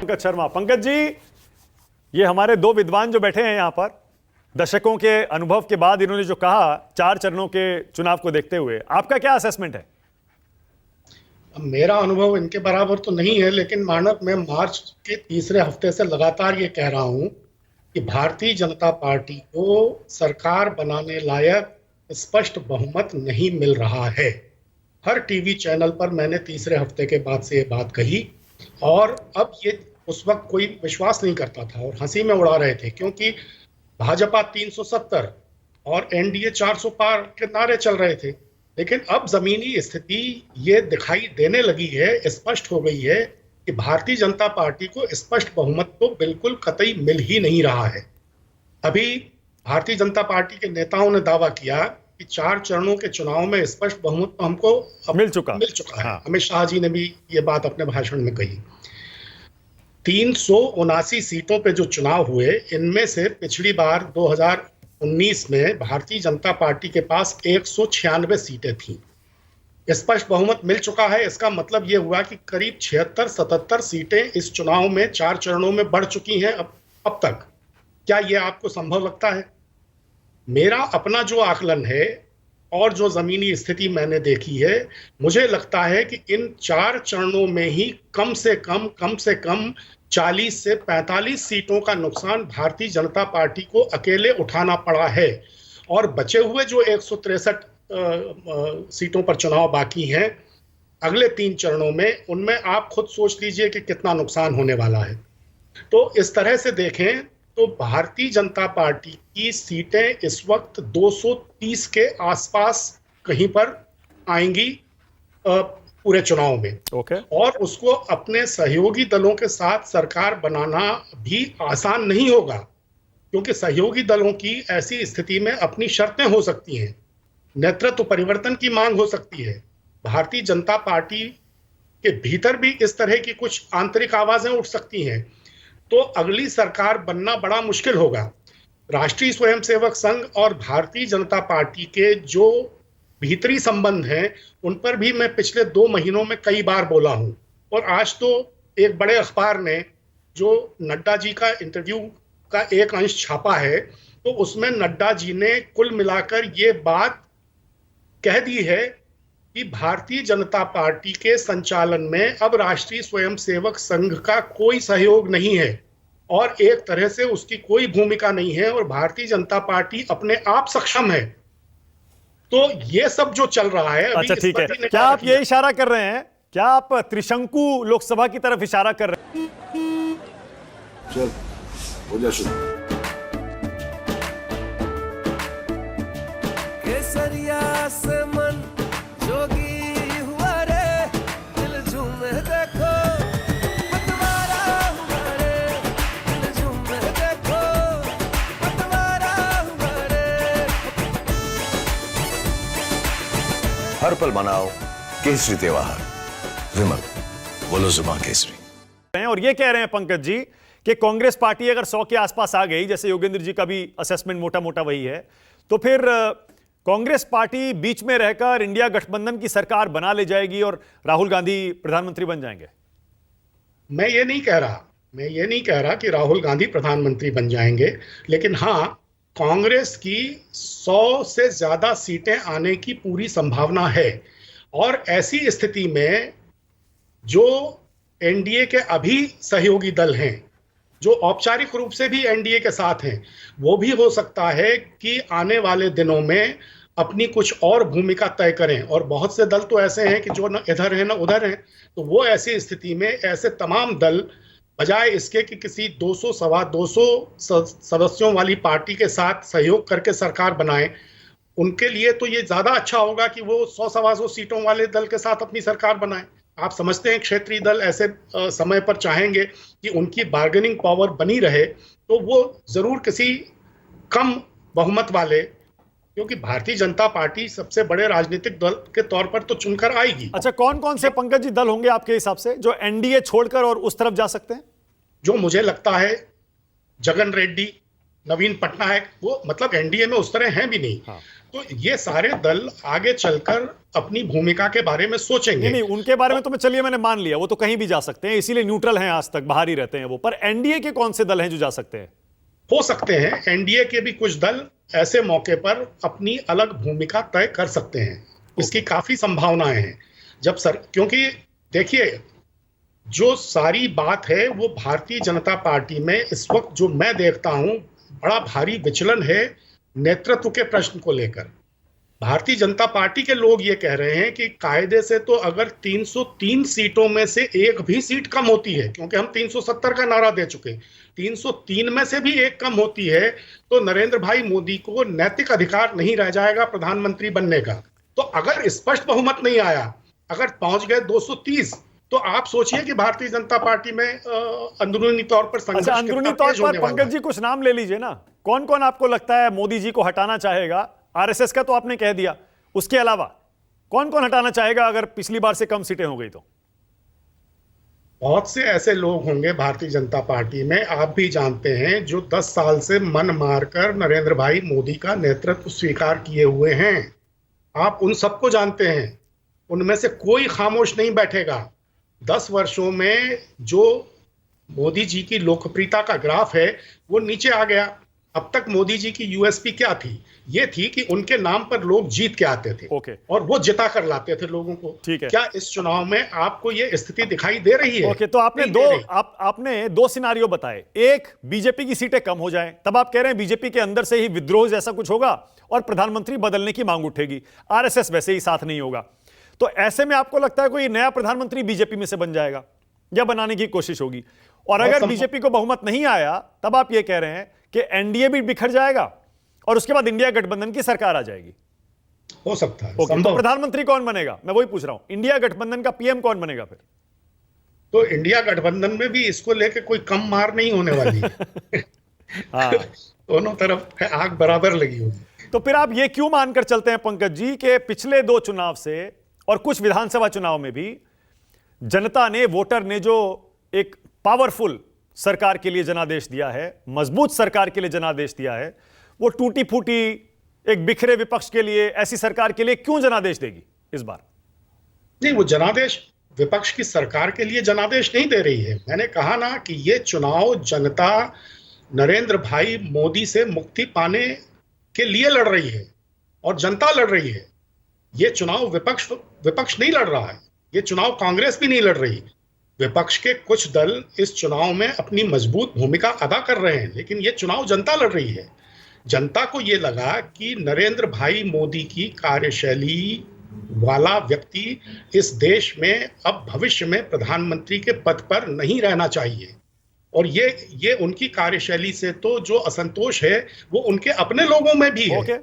पंकज शर्मा। पंकज जी, ये हमारे दो विद्वान जो बैठे हैं यहाँ पर, दशकों के अनुभव के बाद इन्होंने जो कहा 4 चरणों के चुनाव को देखते हुए, आपका क्या असेसमेंट है? मेरा अनुभव इनके बराबर तो नहीं है, लेकिन मानक मैं मार्च के तीसरे हफ्ते से लगातार ये कह रहा हूं कि भारतीय जनता पार्टी को सरकार बनाने लायक स्पष्ट बहुमत नहीं मिल रहा है। हर टीवी चैनल पर मैंने तीसरे हफ्ते के बाद से ये बात कही, और अब ये उस वक्त कोई विश्वास नहीं करता था और हंसी में उड़ा रहे थे, क्योंकि भाजपा 370 और एनडीए 400 पार के नारे चल रहे थे। लेकिन अब जमीनी स्थिति ये दिखाई देने लगी है, स्पष्ट हो गई है कि भारतीय जनता पार्टी को स्पष्ट बहुमत तो बिल्कुल कतई मिल ही नहीं रहा है। अभी भारतीय जनता पार्टी के नेताओं ने दावा किया कि 4 चरणों के चुनाव में स्पष्ट बहुमत तो हमको मिल चुका है। हाँ। अमित शाह जी ने भी ये बात अपने भाषण में कही। 379 सीटों पे जो चुनाव हुए, इनमें से पिछली बार 2019 में भारतीय जनता पार्टी के पास 196 सीटें थीं। स्पष्ट बहुमत मिल चुका है, इसका मतलब यह हुआ कि करीब 76-77 सीटें इस चुनाव में 4 चरणों में बढ़ चुकी हैं अब तक। क्या यह आपको संभव लगता है? मेरा अपना जो आकलन है और जो जमीनी स्थिति मैंने देखी है, मुझे लगता है कि इन 4 चरणों में ही कम से कम 40 से 45 सीटों का नुकसान भारतीय जनता पार्टी को अकेले उठाना पड़ा है। और बचे हुए जो 163 सीटों पर चुनाव बाकी हैं अगले 3 चरणों में, उनमें आप खुद सोच लीजिए कि कितना नुकसान होने वाला है। तो इस तरह से देखें तो भारतीय जनता पार्टी की सीटें इस वक्त 230 के आसपास कहीं पर आएंगी पूरे चुनाव में। और उसको अपने सहयोगी दलों के साथ सरकार बनाना भी आसान नहीं होगा, क्योंकि सहयोगी दलों की ऐसी स्थिति में अपनी शर्तें हो सकती हैं, नेतृत्व परिवर्तन की मांग हो सकती है। भारतीय जनता पार्टी के भीतर भी इस तरह की कुछ आंतरिक आवाजें उठ सकती हैं। तो अगली सरकार बनना बड़ा मुश्किल होगा। राष्ट्रीय स्वयंसेवक संघ और भारतीय जनता पार्टी के जो भीतरी संबंध हैं, उन पर भी मैं पिछले 2 महीनों में कई बार बोला हूं। और आज तो एक बड़े अखबार ने जो नड्डा जी का इंटरव्यू का एक अंश छापा है, तो उसमें नड्डा जी ने कुल मिलाकर ये बात कह दी है कि भारतीय जनता पार्टी के संचालन में अब राष्ट्रीय स्वयंसेवक संघ का कोई सहयोग नहीं है और एक तरह से उसकी कोई भूमिका नहीं है, और भारतीय जनता पार्टी अपने आप सक्षम है। तो ये सब जो चल रहा है अभी, अच्छा ठीक है, क्या आप ये इशारा कर रहे हैं, क्या आप त्रिशंकु लोकसभा की तरफ इशारा कर रहे हैं? चल हो जा शुरू। केसरिया से मन जोगी हुआ रे, दिल झूमे देखो पतवारा हुआ रे, दिल झूमे देखो पतवारा हुआ रे। हर पल मनाओ केसरी त्योहार, विमल बोलो जुबान केसरी। और ये कह रहे हैं पंकज जी कि कांग्रेस पार्टी अगर 100 के आसपास आ गई, जैसे योगेंद्र जी का भी असेसमेंट मोटा मोटा वही है, तो फिर कांग्रेस पार्टी बीच में रहकर इंडिया गठबंधन की सरकार बना ले जाएगी और राहुल गांधी प्रधानमंत्री बन जाएंगे। मैं ये नहीं कह रहा कि राहुल गांधी प्रधानमंत्री बन जाएंगे, लेकिन हाँ, कांग्रेस की 100 से ज्यादा सीटें आने की पूरी संभावना है। और ऐसी स्थिति में जो एनडीए के अभी सहयोगी दल हैं, जो औपचारिक रूप से भी एनडीए के साथ हैं, वो भी हो सकता है कि आने वाले दिनों में अपनी कुछ और भूमिका तय करें। और बहुत से दल तो ऐसे हैं कि जो न इधर हैं न उधर हैं। तो वो ऐसी स्थिति में ऐसे तमाम दल, बजाय इसके कि किसी 200 सवा 200 सदस्यों वाली पार्टी के साथ सहयोग करके सरकार बनाएं, उनके लिए तो ये ज्यादा अच्छा होगा कि वो 100 सवा 100 सीटों वाले दल के साथ अपनी सरकार बनाएं। आप समझते हैं क्षेत्रीय दल ऐसे समय पर चाहेंगे कि उनकी बार्गेनिंग पावर बनी रहे, तो वो जरूर किसी कम बहुमत वाले, क्योंकि भारतीय जनता पार्टी सबसे बड़े राजनीतिक दल के तौर पर तो चुनकर आएगी। अच्छा, कौन कौन से पंकज जी दल होंगे आपके हिसाब से जो एनडीए छोड़कर और उस तरफ जा सकते हैं? जो मुझे लगता है, जगन रेड्डी, नवीन पटनायक, वो मतलब एनडीए में उस तरह हैं भी नहीं। तो ये सारे दल आगे चलकर अपनी भूमिका के बारे में सोचेंगे। नहीं, उनके बारे में तो चलिए मैंने मान लिया, वो तो कहीं भी जा सकते हैं, इसीलिए न्यूट्रल हैं, आज तक बाहर ही रहते हैं वो। पर एनडीए के कौन से दल हैं जो जा सकते हैं? हो सकते हैं एनडीए के भी कुछ दल ऐसे मौके पर अपनी अलग भूमिका तय कर सकते हैं, इसकी काफी संभावनाएं हैं। क्योंकि देखिए, जो सारी बात है वो भारतीय जनता पार्टी में इस वक्त जो मैं देखता हूं, बड़ा भारी विचलन है नेतृत्व के प्रश्न को लेकर। भारतीय जनता पार्टी के लोग ये कह रहे हैं कि कायदे से तो अगर 303 सीटों में से एक भी सीट कम होती है, क्योंकि हम 370 का नारा दे चुके, 303 में से भी एक कम होती है तो नरेंद्र भाई मोदी को नैतिक अधिकार नहीं रह जाएगा प्रधानमंत्री बनने का। तो अगर स्पष्ट बहुमत नहीं आया, अगर पहुंच गए 230, तो आप सोचिए कि भारतीय जनता पार्टी में अंदरूनी तौर पर संघर्ष अच्छा, अंदरूनी तौर पर पंकज जी कुछ नाम ले लीजिए ना, कौन कौन आपको लगता है मोदी जी को हटाना चाहेगा? आरएसएस का तो आपने कह दिया, उसके अलावा कौन कौन हटाना चाहेगा अगर पिछली बार से कम सीटें हो गई तो? बहुत से ऐसे लोग होंगे भारतीय जनता पार्टी में, आप भी जानते हैं, जो 10 साल से मन मारकर नरेंद्र भाई मोदी का नेतृत्व स्वीकार किए हुए हैं। आप उन सबको जानते हैं, उनमें से कोई खामोश नहीं बैठेगा। 10 वर्षों में जो मोदी जी की लोकप्रियता का ग्राफ है वो नीचे आ गया। अब तक मोदी जी की यूएसपी क्या थी? ये थी कि उनके नाम पर लोग जीत के आते थे और वो जिता कर लाते थे लोगों को। ठीक है। क्या इस चुनाव में आपको ये स्थिति दिखाई दे रही है? तो आपने दो सिनारियो बताए। एक, बीजेपी की सीटें कम हो जाएं, तब आप कह रहे हैं बीजेपी के अंदर से ही विद्रोह जैसा कुछ होगा और प्रधानमंत्री बदलने की मांग उठेगी, आरएसएस वैसे ही साथ नहीं होगा। तो ऐसे में आपको लगता है कोई नया प्रधानमंत्री बीजेपी में से बन जाएगा या बनाने की कोशिश होगी? और अगर बीजेपी को बहुमत नहीं आया, तब आप ये कह रहे हैं कि एनडीए भी बिखर जाएगा और उसके बाद इंडिया गठबंधन की सरकार आ जाएगी? हो सकता है। तो प्रधानमंत्री कौन बनेगा? मैं वही पूछ रहा हूं, इंडिया गठबंधन का पीएम कौन बनेगा फिर? तो इंडिया गठबंधन में भी इसको लेकर कोई कम मार नहीं होने वाली है। हाँ। दोनों तरफ आग बराबर लगी होगी। तो फिर आप ये क्यों मानकर चलते हैं पंकज जी के पिछले 2 चुनाव से और कुछ विधानसभा चुनाव में भी जनता ने, वोटर ने जो एक पावरफुल सरकार के लिए जनादेश दिया है, मजबूत सरकार के लिए जनादेश दिया है, वो टूटी फूटी एक बिखरे विपक्ष के लिए, ऐसी सरकार के लिए क्यों जनादेश देगी इस बार? नहीं, वो जनादेश विपक्ष की सरकार के लिए जनादेश नहीं दे रही है। मैंने कहा ना कि ये चुनाव जनता नरेंद्र भाई मोदी से मुक्ति पाने के लिए लड़ रही है और जनता लड़ रही है। ये चुनाव विपक्ष नहीं लड़ रहा है, ये चुनाव कांग्रेस भी नहीं लड़ रही। विपक्ष के कुछ दल इस चुनाव में अपनी मजबूत भूमिका अदा कर रहे हैं, लेकिन ये चुनाव जनता लड़ रही है। जनता को ये लगा कि नरेंद्र भाई मोदी की कार्यशैली वाला व्यक्ति इस देश में अब भविष्य में प्रधानमंत्री के पद पर नहीं रहना चाहिए। और ये उनकी कार्यशैली से तो जो असंतोष है वो उनके अपने लोगों में भी है।